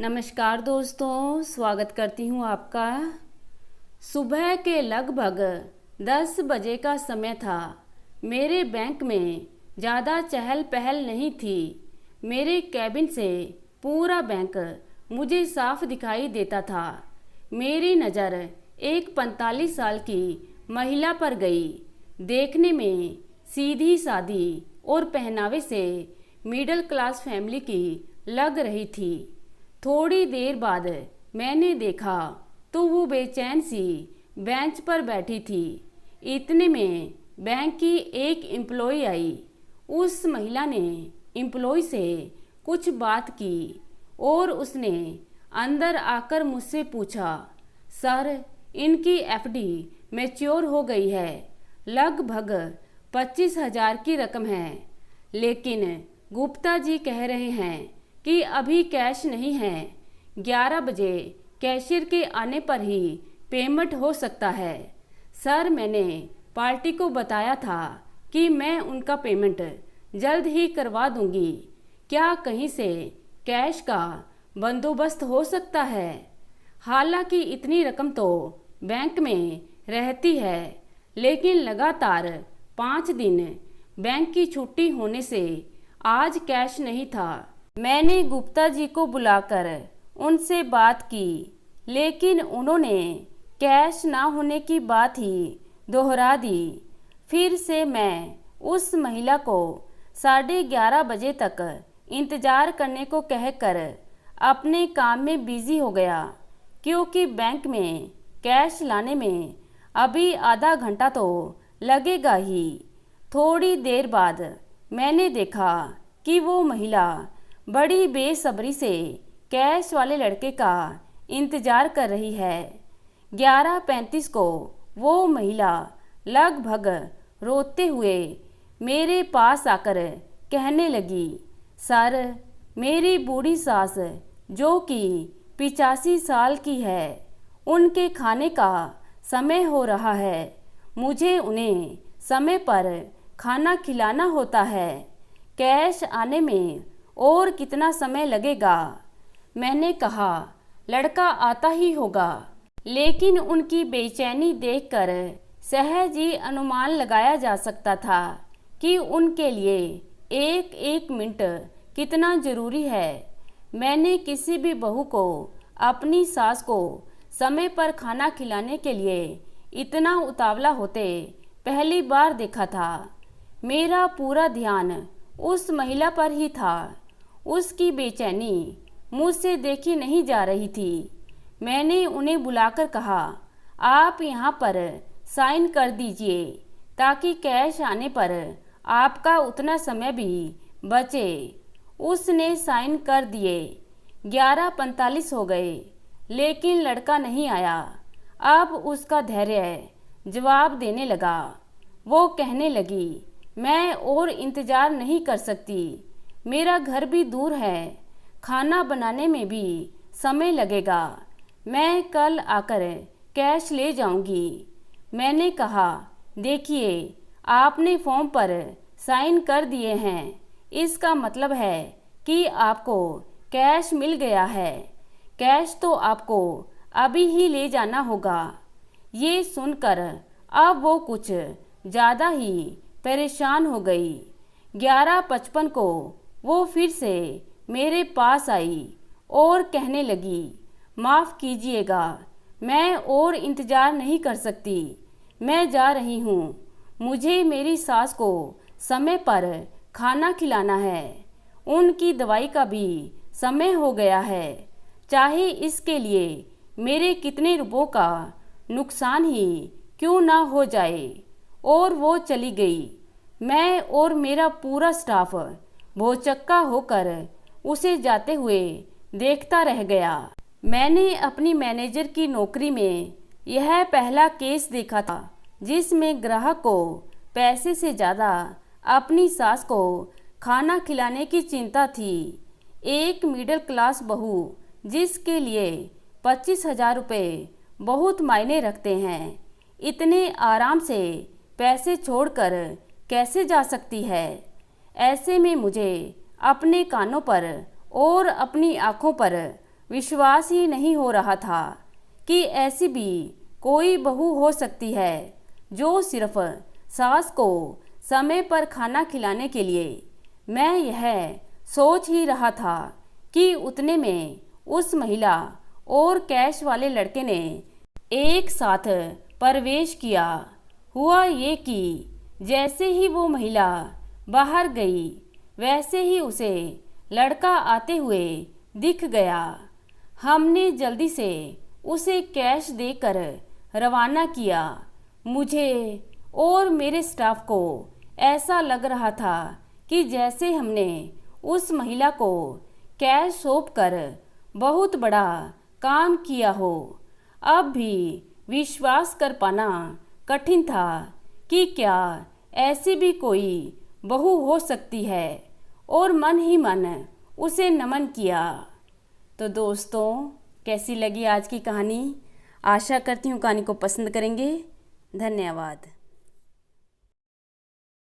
नमस्कार दोस्तों, स्वागत करती हूँ आपका। सुबह के लगभग 10 बजे का समय था। मेरे बैंक में ज़्यादा चहल पहल नहीं थी। मेरे कैबिन से पूरा बैंक मुझे साफ दिखाई देता था। मेरी नज़र एक 45 साल की महिला पर गई। देखने में सीधी सादी और पहनावे से मिडिल क्लास फैमिली की लग रही थी। थोड़ी देर बाद मैंने देखा तो वो बेचैन सी बेंच पर बैठी थी। इतने में बैंक की एक एम्प्लॉय आई। उस महिला ने एम्प्लॉय से कुछ बात की और उसने अंदर आकर मुझसे पूछा, सर, इनकी एफडी मैच्योर हो गई है। लगभग 25,000 की रकम है, लेकिन गुप्ता जी कह रहे हैं कि अभी कैश नहीं है। 11 बजे कैशियर के आने पर ही पेमेंट हो सकता है। सर, मैंने पार्टी को बताया था कि मैं उनका पेमेंट जल्द ही करवा दूंगी। क्या कहीं से कैश का बंदोबस्त हो सकता है? हालांकि इतनी रकम तो बैंक में रहती है, लेकिन लगातार 5 दिन बैंक की छुट्टी होने से आज कैश नहीं था। मैंने गुप्ता जी को बुलाकर उनसे बात की, लेकिन उन्होंने कैश ना होने की बात ही दोहरा दी। फिर से मैं उस महिला को 11:30 बजे तक इंतज़ार करने को कहकर अपने काम में बिजी हो गया, क्योंकि बैंक में कैश लाने में अभी आधा घंटा तो लगेगा ही। थोड़ी देर बाद मैंने देखा कि वो महिला बड़ी बेसब्री से कैश वाले लड़के का इंतज़ार कर रही है। 11:35 को वो महिला लगभग रोते हुए मेरे पास आकर कहने लगी, सर, मेरी बूढ़ी सास जो कि 85 साल की है, उनके खाने का समय हो रहा है। मुझे उन्हें समय पर खाना खिलाना होता है। कैश आने में और कितना समय लगेगा? मैंने कहा, लड़का आता ही होगा। लेकिन उनकी बेचैनी देखकर सहज ही अनुमान लगाया जा सकता था कि उनके लिए एक एक मिनट कितना ज़रूरी है। मैंने किसी भी बहू को अपनी सास को समय पर खाना खिलाने के लिए इतना उतावला होते पहली बार देखा था। मेरा पूरा ध्यान उस महिला पर ही था। उसकी बेचैनी मुझसे देखी नहीं जा रही थी। मैंने उन्हें बुलाकर कहा, आप यहाँ पर साइन कर दीजिए ताकि कैश आने पर आपका उतना समय भी बचे। उसने साइन कर दिए। 11:45 हो गए, लेकिन लड़का नहीं आया। अब उसका धैर्य जवाब देने लगा। वो कहने लगी, मैं और इंतज़ार नहीं कर सकती। मेरा घर भी दूर है, खाना बनाने में भी समय लगेगा। मैं कल आकर कैश ले जाऊंगी। मैंने कहा, देखिए, आपने फॉर्म पर साइन कर दिए हैं, इसका मतलब है कि आपको कैश मिल गया है। कैश तो आपको अभी ही ले जाना होगा। ये सुनकर अब वो कुछ ज़्यादा ही परेशान हो गई। 11:55 को वो फिर से मेरे पास आई और कहने लगी, माफ़ कीजिएगा, मैं और इंतज़ार नहीं कर सकती। मैं जा रही हूँ। मुझे मेरी सास को समय पर खाना खिलाना है। उनकी दवाई का भी समय हो गया है। चाहे इसके लिए मेरे कितने रुपयों का नुकसान ही क्यों ना हो जाए। और वो चली गई। मैं और मेरा पूरा स्टाफ भौचक्का होकर उसे जाते हुए देखता रह गया। मैंने अपनी मैनेजर की नौकरी में यह पहला केस देखा था जिसमें ग्राहक को पैसे से ज़्यादा अपनी सास को खाना खिलाने की चिंता थी। एक मिडिल क्लास बहू जिसके लिए 25,000 रुपये बहुत मायने रखते हैं, इतने आराम से पैसे छोड़कर कैसे जा सकती है? ऐसे में मुझे अपने कानों पर और अपनी आँखों पर विश्वास ही नहीं हो रहा था कि ऐसी भी कोई बहू हो सकती है जो सिर्फ सास को समय पर खाना खिलाने के लिए। मैं यह सोच ही रहा था कि उतने में उस महिला और कैश वाले लड़के ने एक साथ प्रवेश किया। हुआ ये कि जैसे ही वो महिला बाहर गई वैसे ही उसे लड़का आते हुए दिख गया। हमने जल्दी से उसे कैश देकर रवाना किया। मुझे और मेरे स्टाफ को ऐसा लग रहा था कि जैसे हमने उस महिला को कैश सौंप कर बहुत बड़ा काम किया हो। अब भी विश्वास कर पाना कठिन था कि क्या ऐसी भी कोई बहू हो सकती है, और मन ही मन उसे नमन किया। तो दोस्तों, कैसी लगी आज की कहानी? आशा करती हूँ कहानी को पसंद करेंगे। धन्यवाद।